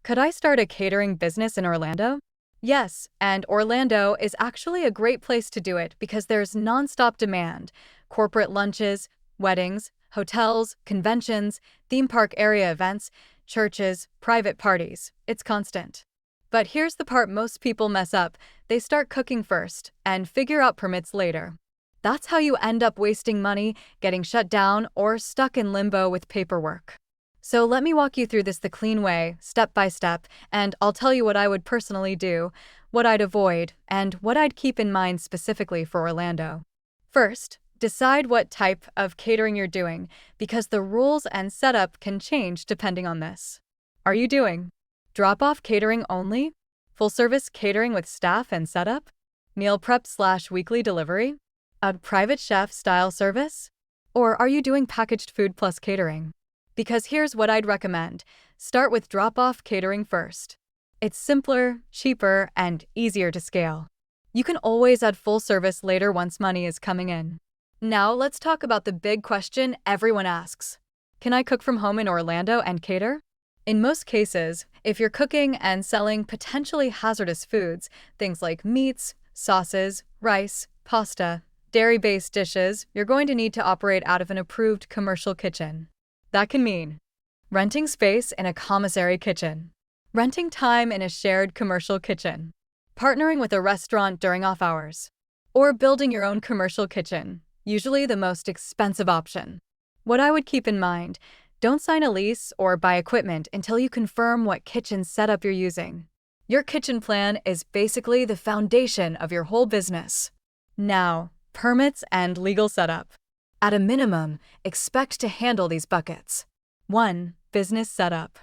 Could I start a catering business in Orlando? Yes, and Orlando is actually a great place to do it because there's nonstop demand. Corporate lunches, weddings, hotels, conventions, theme park area events, churches, private parties. It's constant. But here's the part most people mess up. They start cooking first and figure out permits later. That's how you end up wasting money, getting shut down, or stuck in limbo with paperwork. So let me walk you through this the clean way, step by step, and I'll tell you what I would personally do, what I'd avoid, and what I'd keep in mind specifically for Orlando. First, decide what type of catering you're doing, because the rules and setup can change depending on this. Are you doing drop-off catering only? Full-service catering with staff and setup? Meal prep/weekly delivery? A private chef-style service? Or are you doing packaged food plus catering? Because here's what I'd recommend. Start with drop-off catering first. It's simpler, cheaper, and easier to scale. You can always add full service later once money is coming in. Now let's talk about the big question everyone asks. Can I cook from home in Orlando and cater? In most cases, if you're cooking and selling potentially hazardous foods, things like meats, sauces, rice, pasta, dairy-based dishes, you're going to need to operate out of an approved commercial kitchen. That can mean renting space in a commissary kitchen, renting time in a shared commercial kitchen, partnering with a restaurant during off hours, or building your own commercial kitchen, usually the most expensive option. What I would keep in mind, don't sign a lease or buy equipment until you confirm what kitchen setup you're using. Your kitchen plan is basically the foundation of your whole business. Now, permits and legal setup. At a minimum, expect to handle these buckets. 1. Business setup.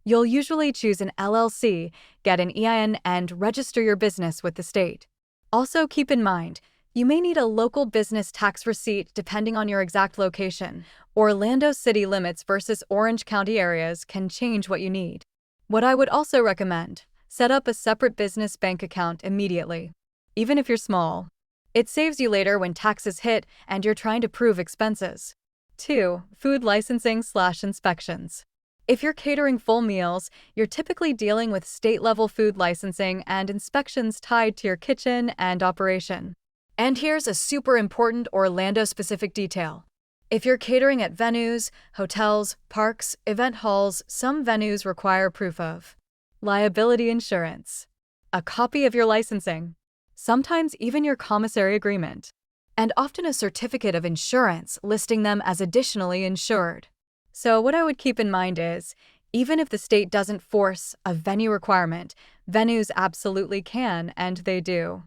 You'll usually choose an LLC, get an EIN, and register your business with the state. Also keep in mind, you may need a local business tax receipt depending on your exact location. Orlando city limits versus Orange County areas can change what you need. What I would also recommend, set up a separate business bank account immediately, even if you're small. It saves you later when taxes hit and you're trying to prove expenses. 2. Food licensing/inspections. If you're catering full meals, you're typically dealing with state-level food licensing and inspections tied to your kitchen and operation. And here's a super important Orlando-specific detail. If you're catering at venues, hotels, parks, event halls, some venues require proof of liability insurance, a copy of your licensing, sometimes even your commissary agreement, and often a certificate of insurance listing them as additionally insured. So what I would keep in mind is, even if the state doesn't force a venue requirement, venues absolutely can, and they do.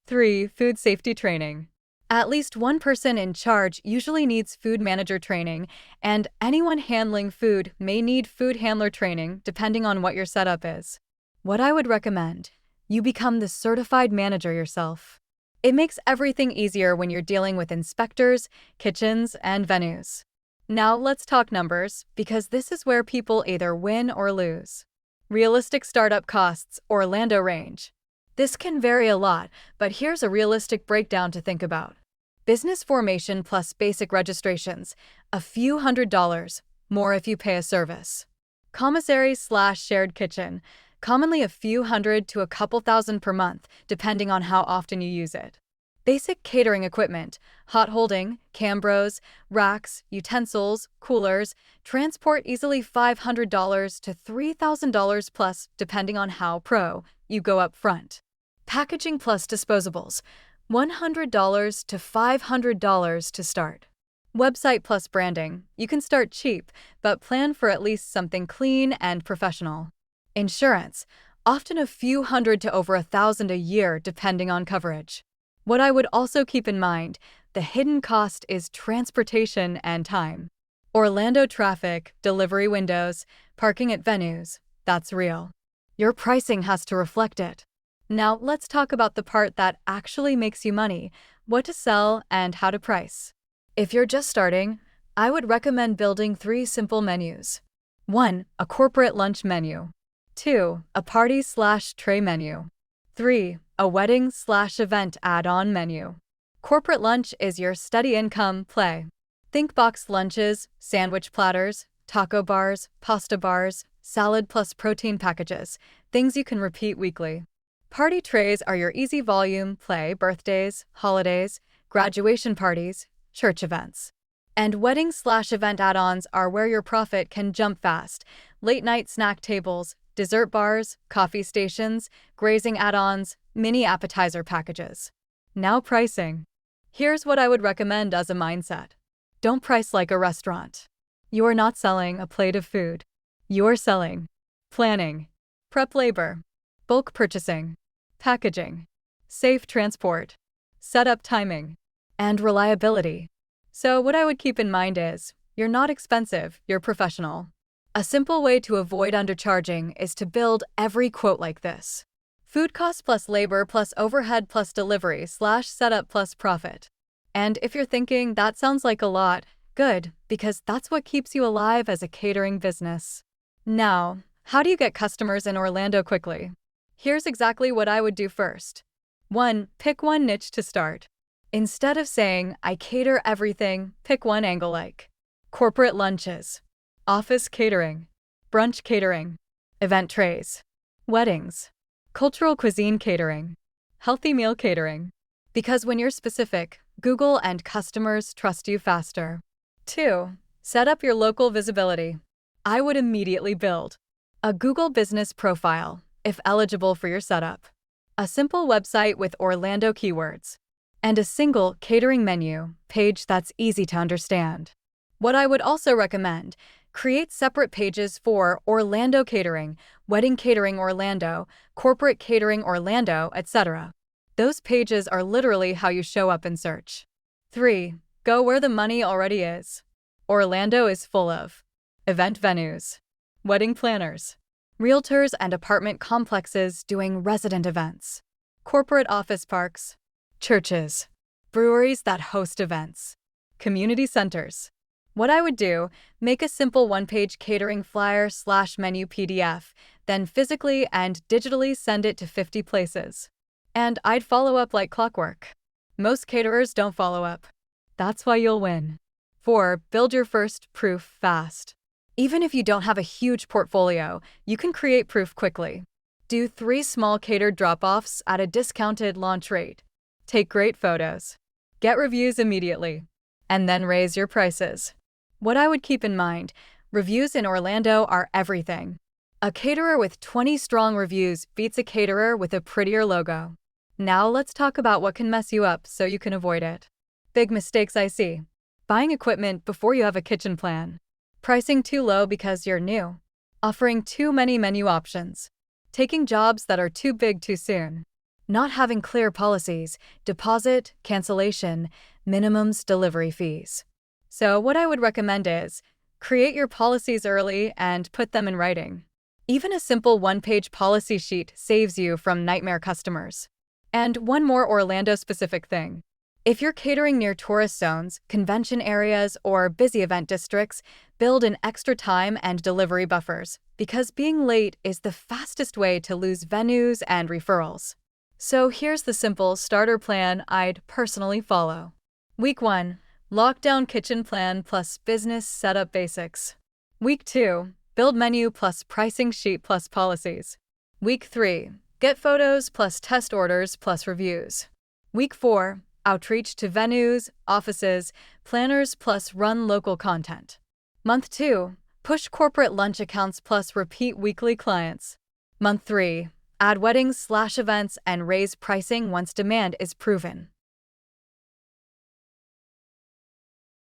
3. Food safety training. At least one person in charge usually needs food manager training, and anyone handling food may need food handler training depending on what your setup is. What I would recommend, you become the certified manager yourself. It makes everything easier when you're dealing with inspectors, kitchens, and venues. Now let's talk numbers, because this is where people either win or lose. Realistic startup costs, Orlando range. This can vary a lot, but here's a realistic breakdown to think about. Business formation plus basic registrations, a few $100s, more if you pay a service. Commissary/shared kitchen, commonly a few hundred to a couple thousand per month, depending on how often you use it. Basic catering equipment, hot holding, cambros, racks, utensils, coolers, transport easily $500 to $3,000 plus, depending on how pro you go up front. Packaging plus disposables, $100 to $500 to start. Website plus branding, you can start cheap, but plan for at least something clean and professional. Insurance, often a few hundred to over $1,000 a year depending on coverage. What I would also keep in mind, the hidden cost is transportation and time. Orlando traffic, delivery windows, parking at venues, that's real. Your pricing has to reflect it. Now let's talk about the part that actually makes you money, what to sell and how to price. If you're just starting, I would recommend building 3 simple menus. 1. A corporate lunch menu. 2. A party/tray menu. 3. A wedding/event add-on menu. Corporate lunch is your steady income play. Think boxed lunches, sandwich platters, taco bars, pasta bars, salad plus protein packages, things you can repeat weekly. Party trays are your easy volume play birthdays, holidays, graduation parties, church events. And wedding/event add-ons are where your profit can jump fast. Late night snack tables, dessert bars, coffee stations, grazing add-ons, mini appetizer packages. Now pricing. Here's what I would recommend as a mindset. Don't price like a restaurant. You are not selling a plate of food. You are selling planning, prep labor, bulk purchasing, packaging, safe transport, setup timing, and reliability. So what I would keep in mind is, you're not expensive, you're professional. A simple way to avoid undercharging is to build every quote like this. Food costs plus labor plus overhead plus delivery/setup plus profit. And if you're thinking that sounds like a lot, good, because that's what keeps you alive as a catering business. Now, how do you get customers in Orlando quickly? Here's exactly what I would do first. 1. Pick one niche to start. Instead of saying, I cater everything, pick one angle like corporate lunches, office catering, brunch catering, event trays, weddings, cultural cuisine catering, healthy meal catering. Because when you're specific, Google and customers trust you faster. 2. Set up your local visibility. I would immediately build a Google business profile, if eligible for your setup, a simple website with Orlando keywords, and a single catering menu page that's easy to understand. What I would also recommend, create separate pages for Orlando Catering, Wedding Catering Orlando, Corporate Catering Orlando, etc. Those pages are literally how you show up in search. 3. Go where the money already is. Orlando is full of event venues, wedding planners, realtors and apartment complexes doing resident events, corporate office parks, churches, breweries that host events, community centers. What I would do, make a simple one-page catering flyer/menu PDF, then physically and digitally send it to 50 places. And I'd follow up like clockwork. Most caterers don't follow up. That's why you'll win. 4. Build your first proof fast. Even if you don't have a huge portfolio, you can create proof quickly. Do 3 small catered drop-offs at a discounted launch rate. Take great photos. Get reviews immediately. And then raise your prices. What I would keep in mind, reviews in Orlando are everything. A caterer with 20 strong reviews beats a caterer with a prettier logo. Now let's talk about what can mess you up so you can avoid it. Big mistakes I see. Buying equipment before you have a kitchen plan. Pricing too low because you're new. Offering too many menu options. Taking jobs that are too big too soon. Not having clear policies, deposit, cancellation, minimums, delivery fees. So what I would recommend is, create your policies early and put them in writing. Even a simple one-page policy sheet saves you from nightmare customers. And one more Orlando-specific thing. If you're catering near tourist zones, convention areas, or busy event districts, build in extra time and delivery buffers, because being late is the fastest way to lose venues and referrals. So here's the simple starter plan I'd personally follow. Week 1. Lockdown kitchen plan plus business setup basics. Week 2. Build menu plus pricing sheet plus policies. Week 3. Get photos plus test orders plus reviews. Week 4. Outreach to venues, offices, planners plus run local content. Month 2. Push corporate lunch accounts plus repeat weekly clients. Month 3. Add weddings/events and raise pricing once demand is proven.